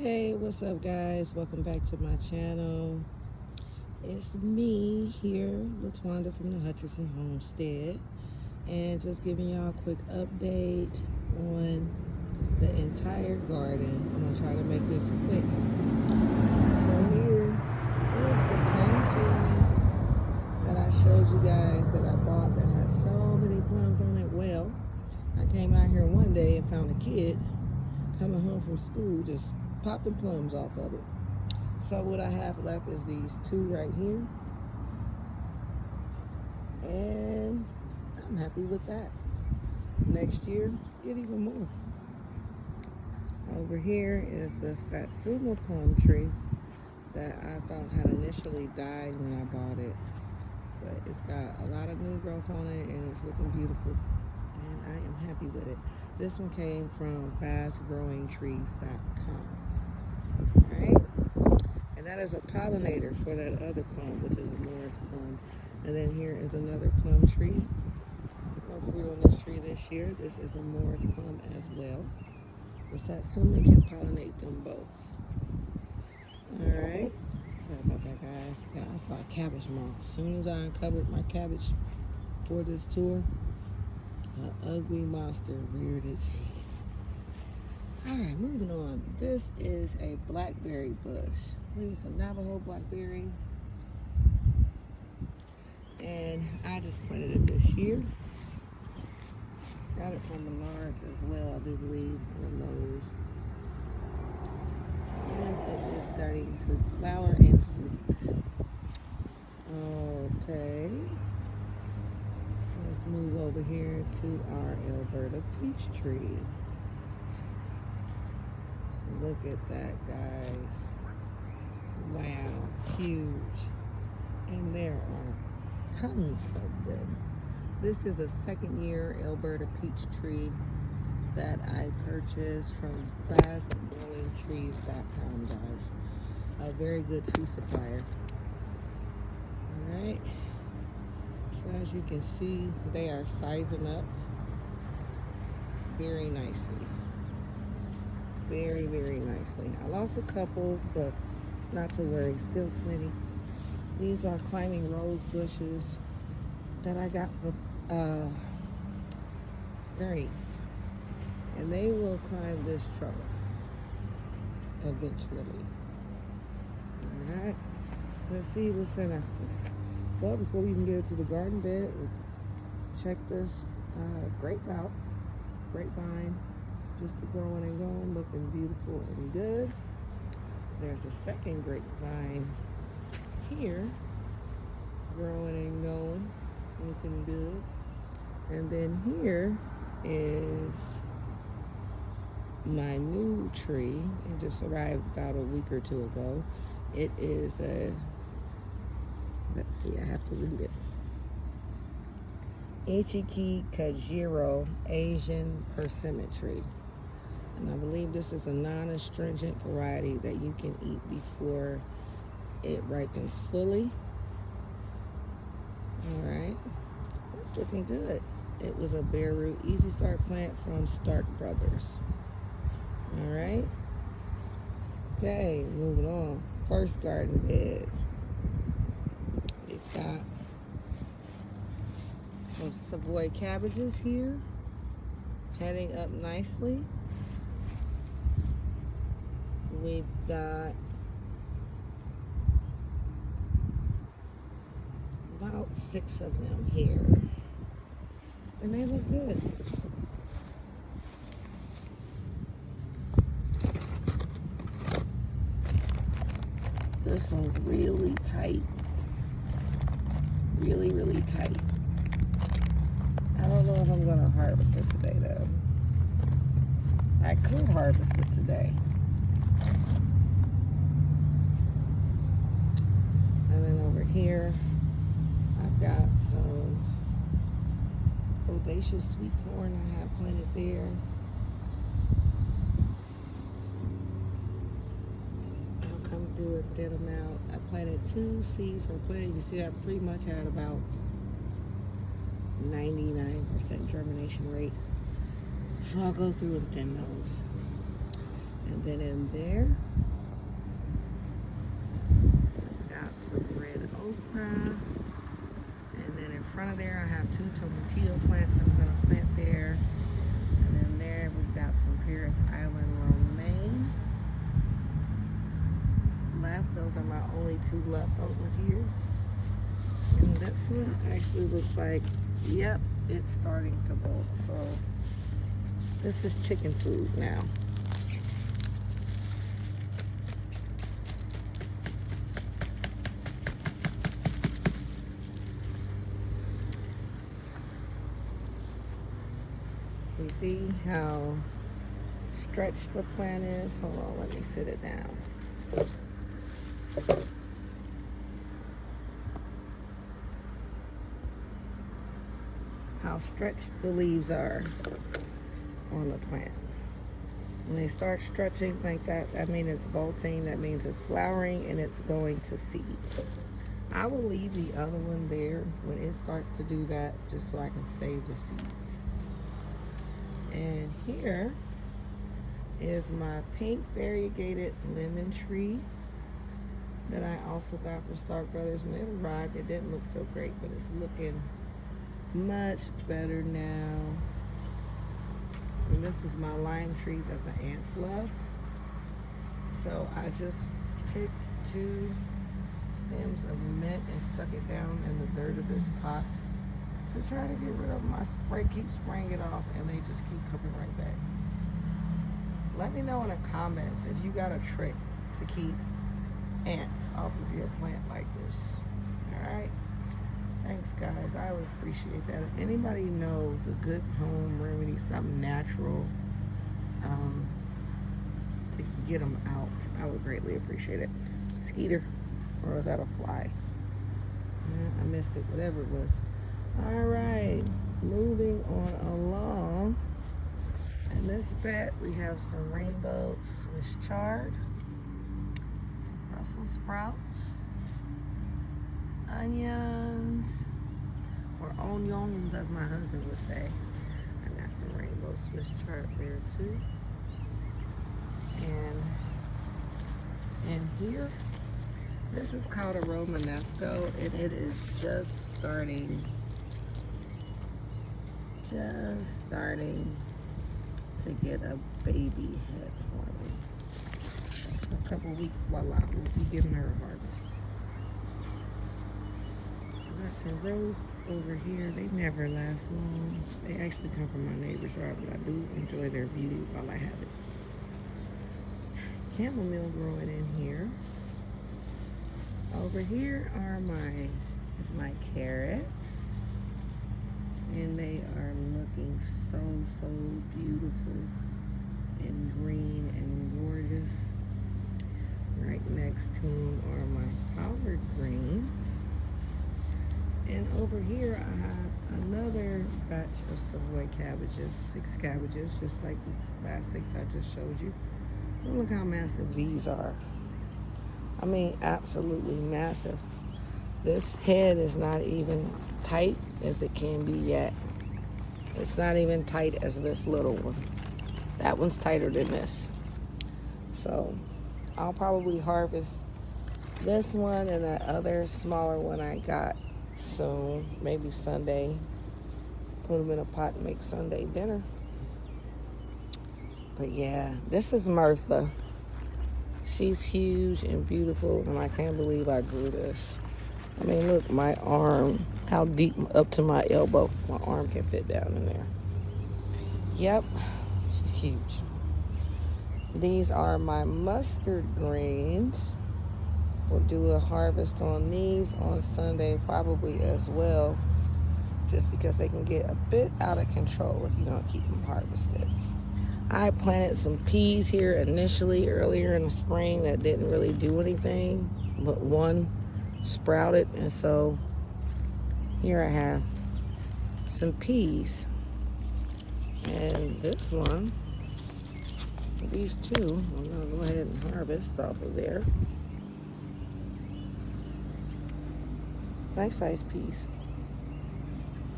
Hey, what's up, guys? Welcome back to my channel. It's me here, Latwanda from the Hutcherson Homestead, and just giving y'all a quick update on the entire garden. I'm gonna try to make this quick. So here is the plum tree that I showed you guys that I bought that had so many plums on it. Well, I came out here one day and found a kid coming home from school just popping plums off of it. So what I have left is these two right here, and I'm happy with that. Next year, get even more. Over here is the Satsuma plum tree that I thought had initially died when I bought it, but it's got a lot of new growth on it and it's looking beautiful, and I am happy with it. This one came from fastgrowingtrees.com. Alright, and that is a pollinator for that other plum, which is a Morris plum. And then here is another plum tree. No fruit on this tree this year. This is a Morris plum as well. The Satsuma can pollinate them both. Alright, sorry about that, guys. Yeah, I saw a cabbage moth. As soon as I uncovered my cabbage for this tour, an ugly monster reared its head. Alright, moving on. This is a blackberry bush. I believe it's a Navajo blackberry. And I just planted it this year. Got it from Menards as well, I do believe, or Lowe's. And it is starting to flower and fruit. Okay. Let's move over here to our Alberta peach tree. Look at that, guys. Wow, huge. And there are tons of them. This is a second year Alberta peach tree that I purchased from fastgrowingtrees.com, guys. A very good tree supplier. Alright. So as you can see, they are sizing up very nicely. Very, very nicely. I lost a couple, but not to worry, still plenty. These are climbing rose bushes that I got from Gurney's, and they will climb this trellis eventually. Alright, let's see what's in our food. Well, before we even get to the garden bed, check this grape out. Grapevine, just growing and going, looking beautiful and good. There's a second grapevine here, growing and going, looking good. And then here is my new tree. It just arrived about a week or two ago. It is a, let's see, I have to read it. Ichiki Kajiro Asian persimmon tree. And I believe this is a non-astringent variety that you can eat before it ripens fully. Alright, it's looking good. It was a bare root easy start plant from Stark Brothers. Alright, okay, moving on. First garden bed. We've got some Savoy cabbages here, heading up nicely. We've got about 6 of them here, and they look good. This one's really tight, really, really tight. I don't know if I'm gonna harvest it today though. I could harvest it today. And then over here, I've got some bodacious sweet corn I have planted there. I'll come do a thin amount. I planted 2 seeds from planting. You see, I pretty much had about 99% germination rate. So I'll go through and thin those. And Then in there, got some red okra. And then in front of there, I have 2 tomatillo plants I'm going to plant there. And then there, we've got some Paris Island romaine left. Those are my only 2 left over here. And this one actually looks like, yep, it's starting to bolt. So this is chicken food now. You see how stretched the plant is? Hold on, let me sit it down. How stretched the leaves are on the plant. When they start stretching like that, that means it's bolting, that means it's flowering and it's going to seed. I will leave the other one there when it starts to do that, just so I can save the seeds. And here is my pink variegated lemon tree that I also got from Stark Brothers. When it arrived, it didn't look so great, but it's looking much better now. And this was my lime tree that the ants love. So I just picked 2 stems of mint and stuck it down in the dirt of this pot to try to get rid of my spray. Keep spraying it off and they just keep coming right back. Let me know in the comments if you got a trick to keep ants off of your plant like this. Alright? Thanks guys, I would appreciate that. If anybody knows a good home remedy, something natural to get them out, I would greatly appreciate it. Skeeter, or was that a fly? I missed it, whatever it was. Alright, moving on along. In this bed we have some rainbow Swiss chard, some Brussels sprouts, onions, or onions as my husband would say. I got some rainbow Swiss chard there too. And in here, this is called a Romanesco, and it is just starting to get a baby head for me. A couple weeks, voila, we'll be giving her a harvest. I got some rose over here. They never last long. They actually come from my neighbor's yard, but I do enjoy their beauty while I have it. Chamomile growing in here. Over here are my carrots. And they are looking so beautiful and green and gorgeous. Right next to them are my collard greens. And over here I have another batch of Savoy cabbages, 6 cabbages, just like these last 6 I just showed you. And look how massive these are. I mean, absolutely massive. This head is not even tight as it can be yet. It's not even tight as this little one. That one's tighter than this. So I'll probably harvest this one and the other smaller one I got soon, maybe Sunday. Put them in a pot and make Sunday dinner. But yeah, this is Mirtha. She's huge and beautiful, and I can't believe I grew this. I mean, look, my arm, how deep up to my elbow. My arm can fit down in there. Yep, she's huge. These are my mustard greens. We'll do a harvest on these on Sunday probably as well, just because they can get a bit out of control if you don't keep them harvested. I planted some peas here initially earlier in the spring that didn't really do anything, but one sprouted, and so here I have some peas. And this one, these 2, I'm gonna go ahead and harvest off of there. Nice size piece.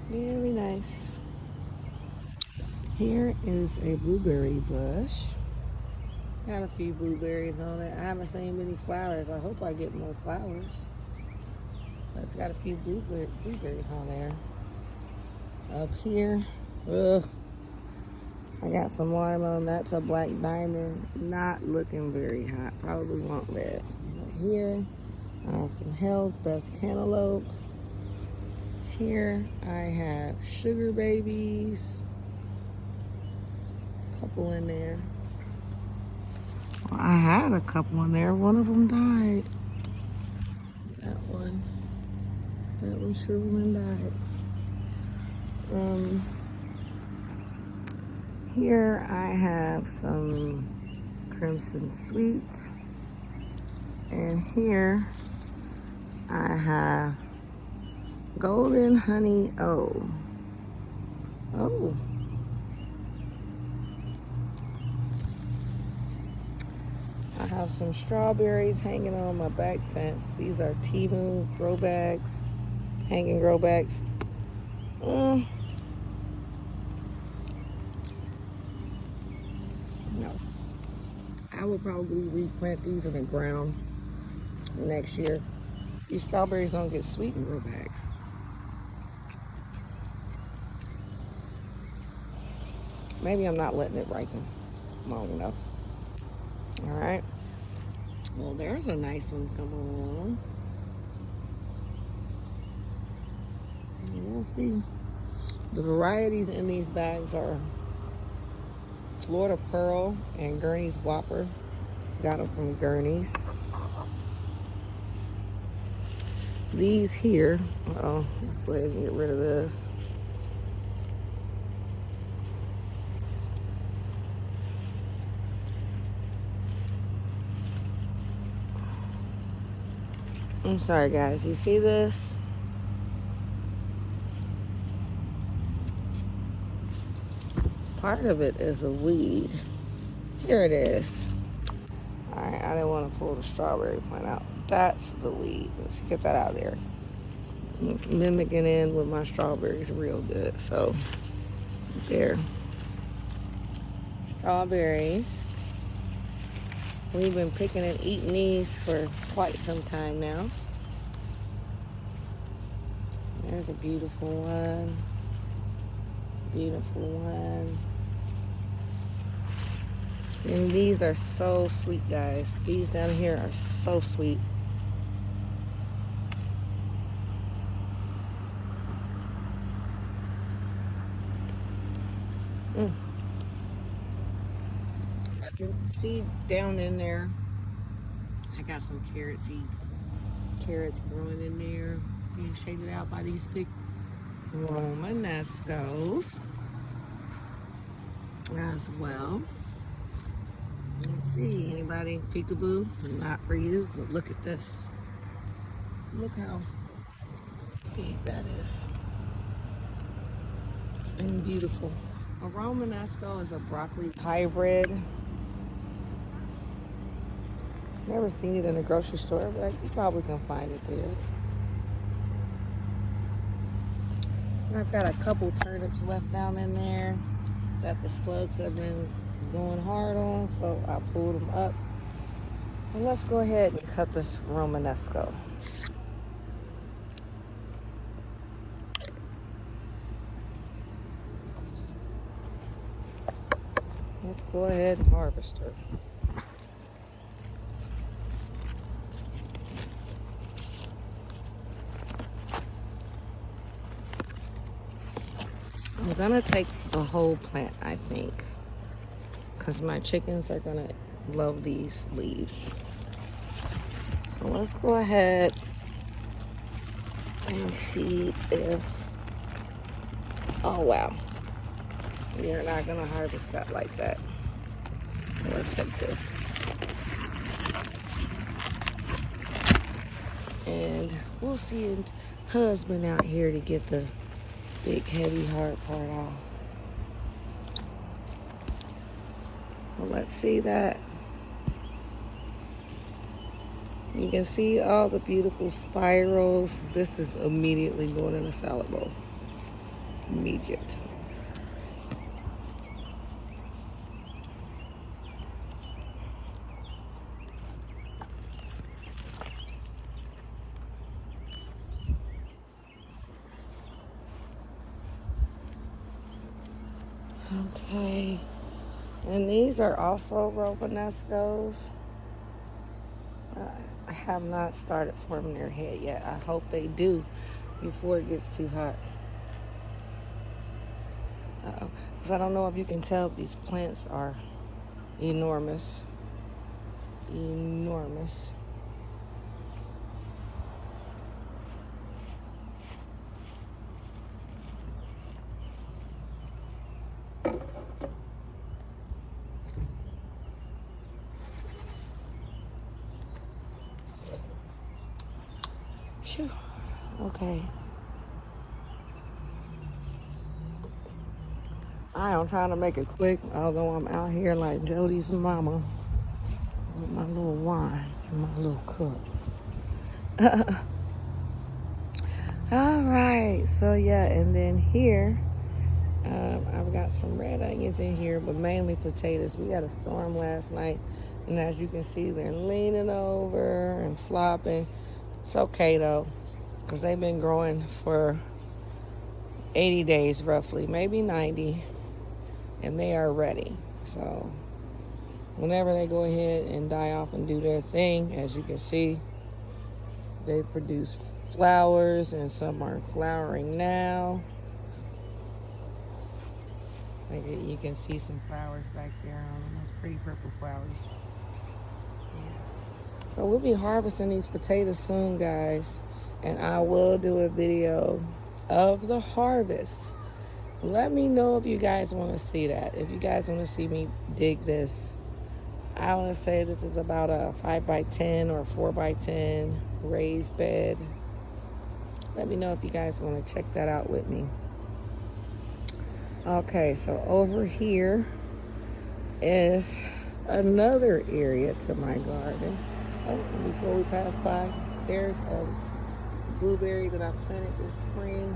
Very nice. Here is a blueberry bush. Got a few blueberries on it. I haven't seen many flowers. I hope I get more flowers. But it's got a few blueberries on there. Up here, ugh, I got some watermelon. That's a black diamond. Not looking very hot. Probably won't live. But here, I have some Hell's Best cantaloupe. Here, I have sugar babies. Couple in there. Well, I had a couple in there. One of them died. That one sure died. Here I have some Crimson Sweets, and here I have Golden Honey O. Oh. I have some strawberries hanging on my back fence. These are Temu grow bags, hanging grow bags. No. I will probably replant these in the ground next year. These strawberries don't get sweet in grow bags. Maybe I'm not letting it ripen long enough. All right. Well, there's a nice one coming along. We'll see. The varieties in these bags are Florida Pearl and Gurney's Whopper. Got them from Gurney's. These here, let's go ahead and get rid of this. I'm sorry guys, you see this? Part of it is a weed. Here it is. Alright, I didn't want to pull the strawberry plant out. That's the weed. Let's get that out of there. It's mimicking in with my strawberries real good. So, there. Strawberries. We've been picking and eating these for quite some time now. There's a beautiful one. Beautiful one. And these are so sweet, guys. These down here are so sweet. You can see down in there, I got some carrot seeds. Carrots growing in there. Being shaded out by these big Romanescos as well. Let's see, anybody peekaboo? Not for you, but look at this. Look how big that is. And beautiful. A Romanesco is a broccoli hybrid. Never seen it in a grocery store, but you probably can find it there. And I've got a couple turnips left down in there that the slugs have been going hard on, so I pulled them up. And let's go ahead and cut this Romanesco. Let's go ahead and harvest her. I'm gonna take the whole plant, I think, because my chickens are gonna love these leaves. So let's go ahead and see if, oh wow, you're not gonna harvest that like that. Let's take this. And we'll see husband out here to get the big heavy hard part off. Well, let's see that. You can see all the beautiful spirals. This is immediately going in a salad bowl. Immediate. Okay. And these are also Romanescos. I have not started forming their head yet. I hope they do before it gets too hot. Because I don't know if you can tell, these plants are enormous. Enormous. Phew. Okay. I'm trying to make it quick, although I'm out here like Jody's mama with my little wine and my little cup. All right, so yeah, and then here, I've got some red onions in here, but mainly potatoes. We had a storm last night, and as you can see, they're leaning over and flopping. It's okay though, because they've been growing for 80 days roughly, maybe 90, and they are ready. So whenever they go ahead and die off and do their thing, as you can see, they produce flowers, and some are flowering now. Like you can see some flowers back there on them. Those pretty purple flowers. Yeah. So we'll be harvesting these potatoes soon, guys. And I will do a video of the harvest. Let me know if you guys want to see that. If you guys want to see me dig this. I want to say this is about a 5x10 or 4x10 raised bed. Let me know if you guys want to check that out with me. Okay, so over here is another area to my garden. Oh, before we pass by, there's a blueberry that I planted this spring.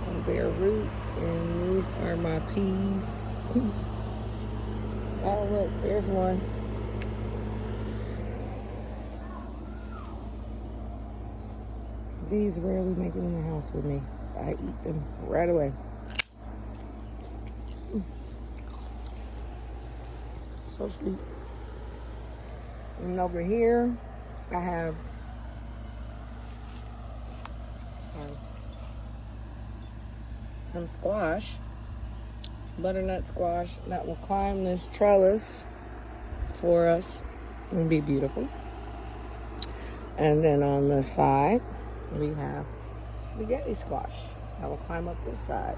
Some bare root, and these are my peas. Oh, look, there's one. These rarely make it in the house with me. I eat them right away. So sweet. And over here, I have, some squash, butternut squash that will climb this trellis for us and be beautiful. And then on the side, we have spaghetti squash that will climb up this side.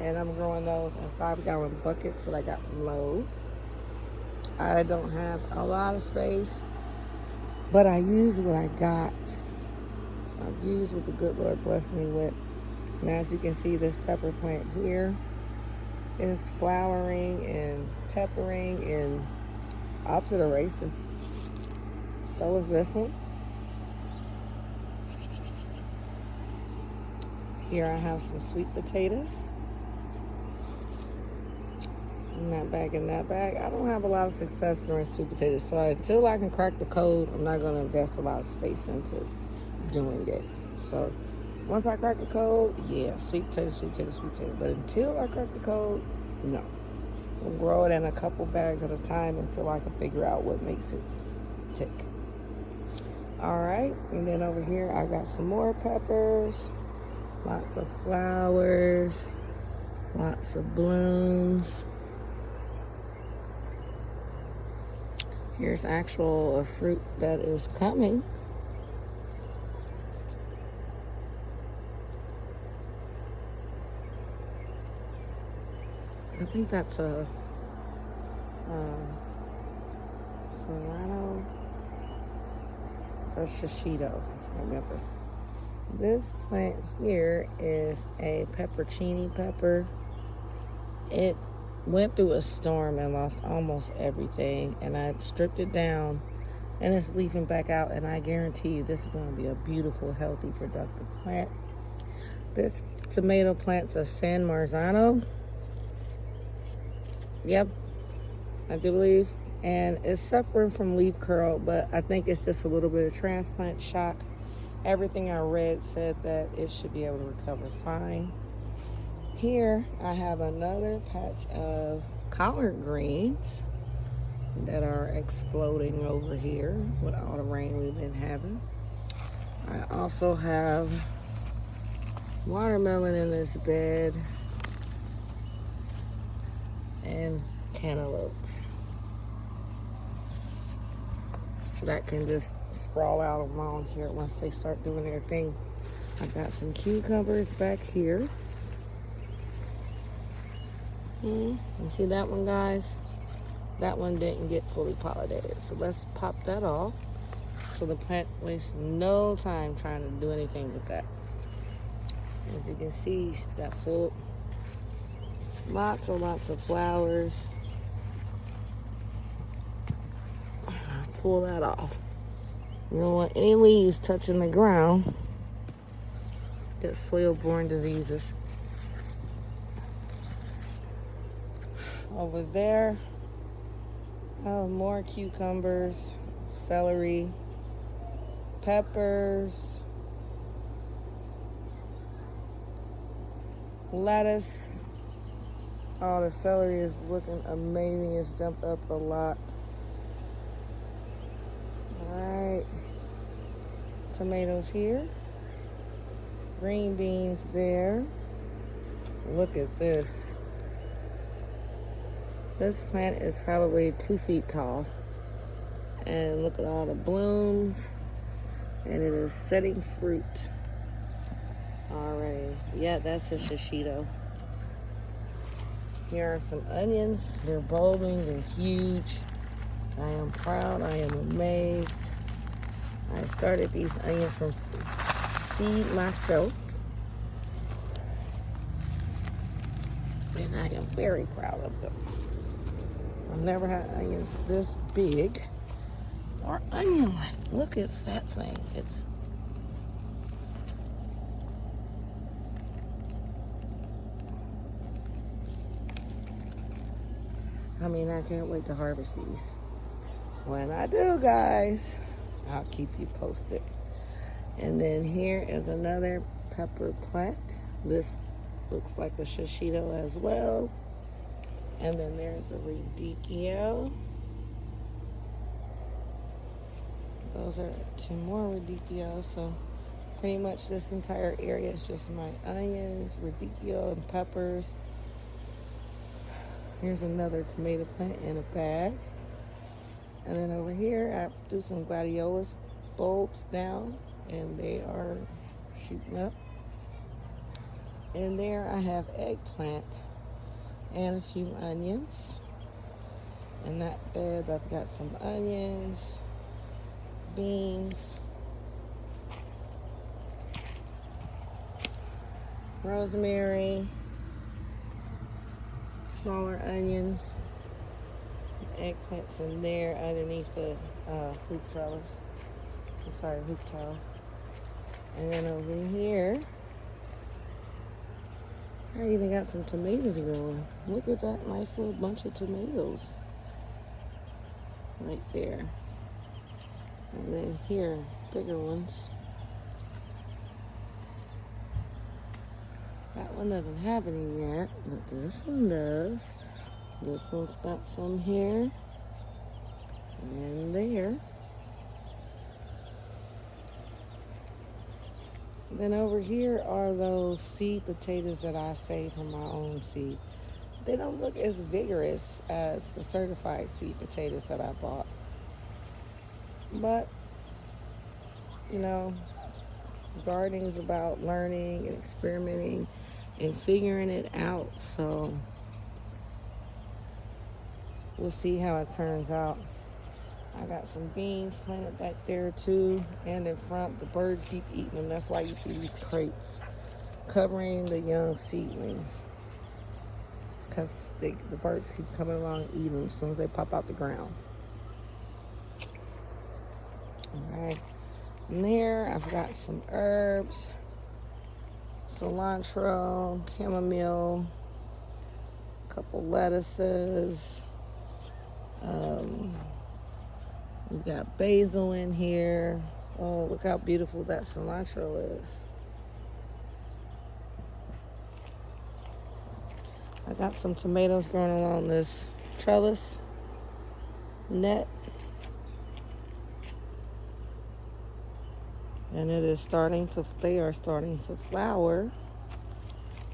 And I'm growing those in 5-gallon buckets that I got from Lowe's. I don't have a lot of space, but I use what I got. I've used what the good Lord blessed me with. And as you can see, this pepper plant here is flowering and peppering and off to the races. So is this one. Here I have some sweet potatoes. In that bag, in that bag. I don't have a lot of success growing sweet potatoes, so until I can crack the code, I'm not going to invest a lot of space into doing it. So once I crack the code, yeah, sweet potato, sweet potato, sweet potato. But until I crack the code, no. We'll grow it in a couple bags at a time until I can figure out what makes it tick. All right, and then over here I got some more peppers, lots of flowers, lots of blooms. Here's actual a fruit that is coming. I think that's a serrano or shishito, I remember. This plant here is a peppercini pepper. It went through a storm and lost almost everything, and I stripped it down, and it's leafing back out, and I guarantee you this is going to be a beautiful, healthy, productive plant. This tomato plant's a San Marzano. Yep, I do believe. And it's suffering from leaf curl, but I think it's just a little bit of transplant shock. Everything I read said that it should be able to recover fine. here I have another patch of collard greens that are exploding over here with all the rain we've been having. I also have watermelon in this bed and cantaloupes that can just sprawl out around here once they start doing their thing. I've got some cucumbers back here. You see that one, guys? That one didn't get fully pollinated. So let's pop that off so the plant wastes no time trying to do anything with that. As you can see, she's got lots of flowers. Pull that off. You don't want any leaves touching the ground. Get soil-borne diseases. Over there, more cucumbers, celery, peppers, lettuce. Oh, the celery is looking amazing. It's jumped up a lot. Alright. Tomatoes here. Green beans there. Look at this. This plant is probably 2 feet tall. And look at all the blooms. And it is setting fruit already. Yeah, that's a shishito. Here are some onions. They're bulbing. They're huge. I am proud. I am amazed. I started these onions from seed myself. And I am very proud of them. I've never had onions this big or onion-like. Look at that thing. I can't wait to harvest these. When I do, guys, I'll keep you posted. And then here is another pepper plant. This looks like a shishito as well. And then there's a radicchio. Those are 2 more radicchios. So pretty much this entire area is just my onions, radicchio, and peppers. Here's another tomato plant in a bag. And then over here, I threw some gladiolus bulbs down, and they are shooting up. And there I have eggplant and a few onions. In that bed, I've got some onions, beans, rosemary, smaller onions, eggplants in there underneath the hoop trellis. I'm sorry, hoop towel. And then over here, I even got some tomatoes growing. Look at that nice little bunch of tomatoes right there. And then here, bigger ones. That one doesn't have any yet, but this one does. This one's got some here and there. Then over here are those seed potatoes that I saved from my own seed. They don't look as vigorous as the certified seed potatoes that I bought. But, gardening is about learning and experimenting and figuring it out. So we'll see how it turns out. I got some beans planted back there too, and in front. The birds keep eating them. That's why you see these crates covering the young seedlings, because the birds keep coming along and eating them as soon as they pop out the ground. All right, and there I've got some herbs, cilantro, chamomile, a couple lettuces. We've got basil in here. Oh, look how beautiful that cilantro is. I got some tomatoes growing along this trellis net. And they are starting to flower.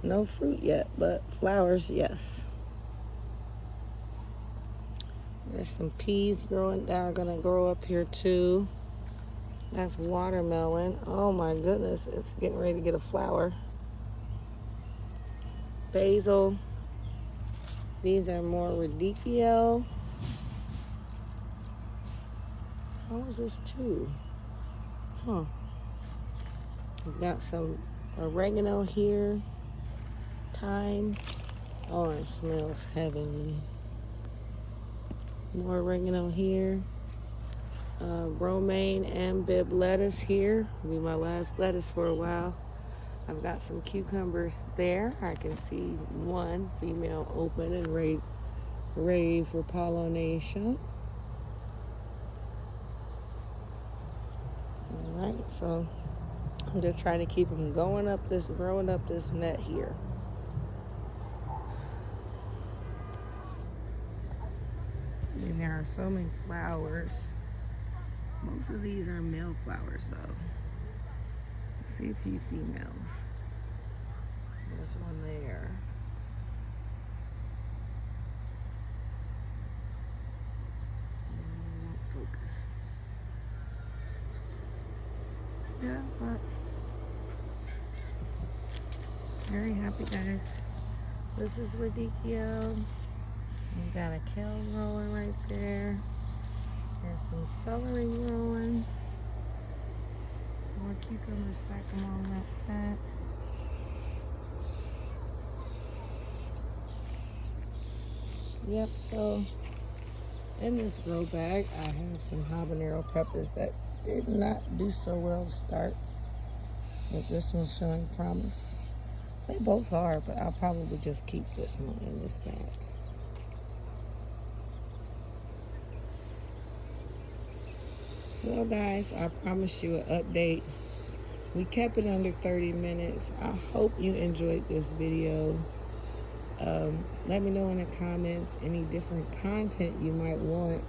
No fruit yet, but flowers, yes. There's some peas growing that are gonna grow up here too. That's watermelon. Oh my goodness, it's getting ready to get a flower. Basil. These are more radicchio. How is this too? Huh. We've got some oregano here. Thyme. Oh, it smells heavenly. More oregano here. Romaine and Bib lettuce here. Will be my last lettuce for a while. I've got some cucumbers there. I can see one female open and ready for pollination. All right, so I'm just trying to keep them growing up this net here. And there are so many flowers. Most of these are male flowers though. I see a few females. There's one there. Won't focus. Yeah, but very happy, guys. This is radicchio. We got a kale growing right there. There's some celery growing. More cucumbers back along that fence. Yep, so in this grow bag, I have some habanero peppers that did not do so well to start. But this one's showing promise. They both are, but I'll probably just keep this one in this bag. Well, guys, I promised you an update. We kept it under 30 minutes. I hope you enjoyed this video. Let me know in the comments any different content you might want.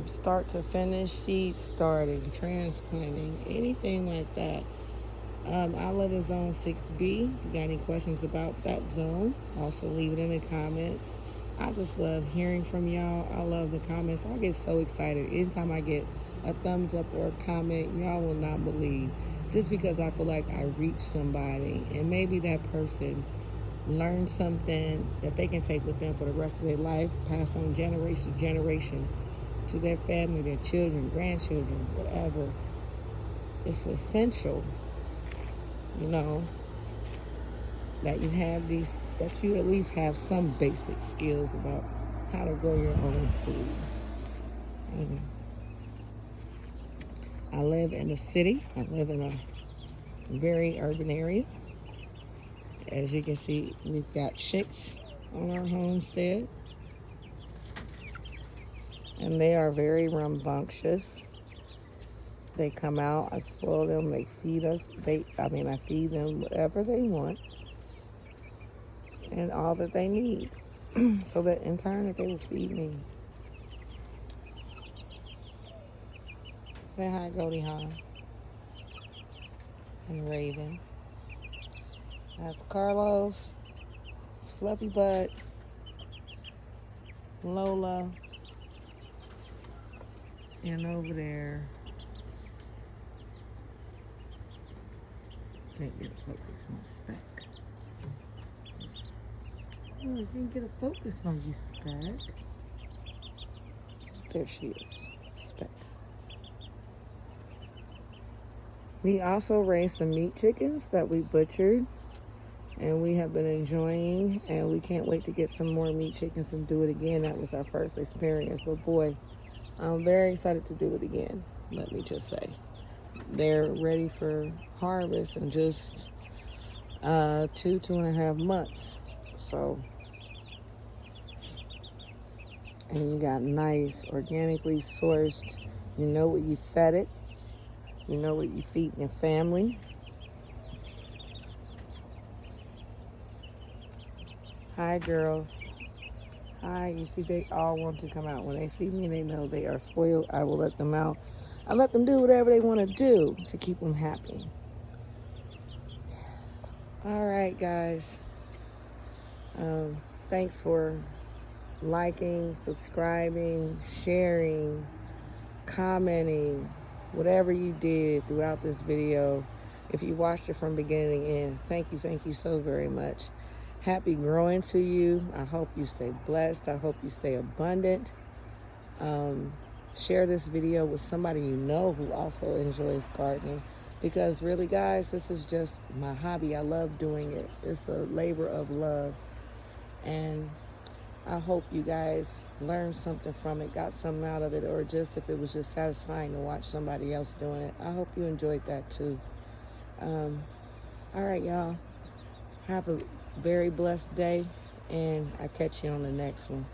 Start to finish, seed starting, transplanting, anything like that. I live in Zone 6B. If you got any questions about that zone, also leave it in the comments. I just love hearing from y'all. I love the comments. I get so excited anytime I get a thumbs up or a comment. Y'all will not believe. Just because I feel like I reached somebody and maybe that person learned something that they can take with them for the rest of their life, pass on generation to generation to their family, their children, grandchildren, whatever. It's essential, you know, that you have these, that you at least have some basic skills about how to grow your own food. And I live in a city. I live in a very urban area. As you can see, we've got chicks on our homestead. And they are very rambunctious. They come out, I spoil them, they feed us. I feed them whatever they want and all that they need. So that in turn that they will feed me. Say hi, Goldie Hawn. And Raven. That's Carlos. It's Fluffy Butt. Lola. And over there. Can't get a focus on Speck. Oh, I can't get a focus on you, Speck. There she is, Speck. We also raised some meat chickens that we butchered and we have been enjoying, and we can't wait to get some more meat chickens and do it again. That was our first experience, but boy, I'm very excited to do it again, let me just say. They're ready for harvest in just 2.5 months. So, and you got nice, organically sourced, you know what you fed it, you know what you feed your family. Hi, girls. Hi. You see, they all want to come out. When they see me, they know they are spoiled. I will let them out. I let them do whatever they want to do to keep them happy. All right, guys. Thanks for liking, subscribing, sharing, commenting, whatever you did throughout this video. If you watched it from beginning to end, thank you so very much. Happy growing to you. I hope you stay blessed. I hope you stay abundant. Share this video with somebody you know who also enjoys gardening, because really, guys, this is just my hobby. I love doing it. It's a labor of love, and I hope you guys learned something from it, got something out of it, or just if it was just satisfying to watch somebody else doing it. I hope you enjoyed that too. All right, y'all. Have a very blessed day, and I'll catch you on the next one.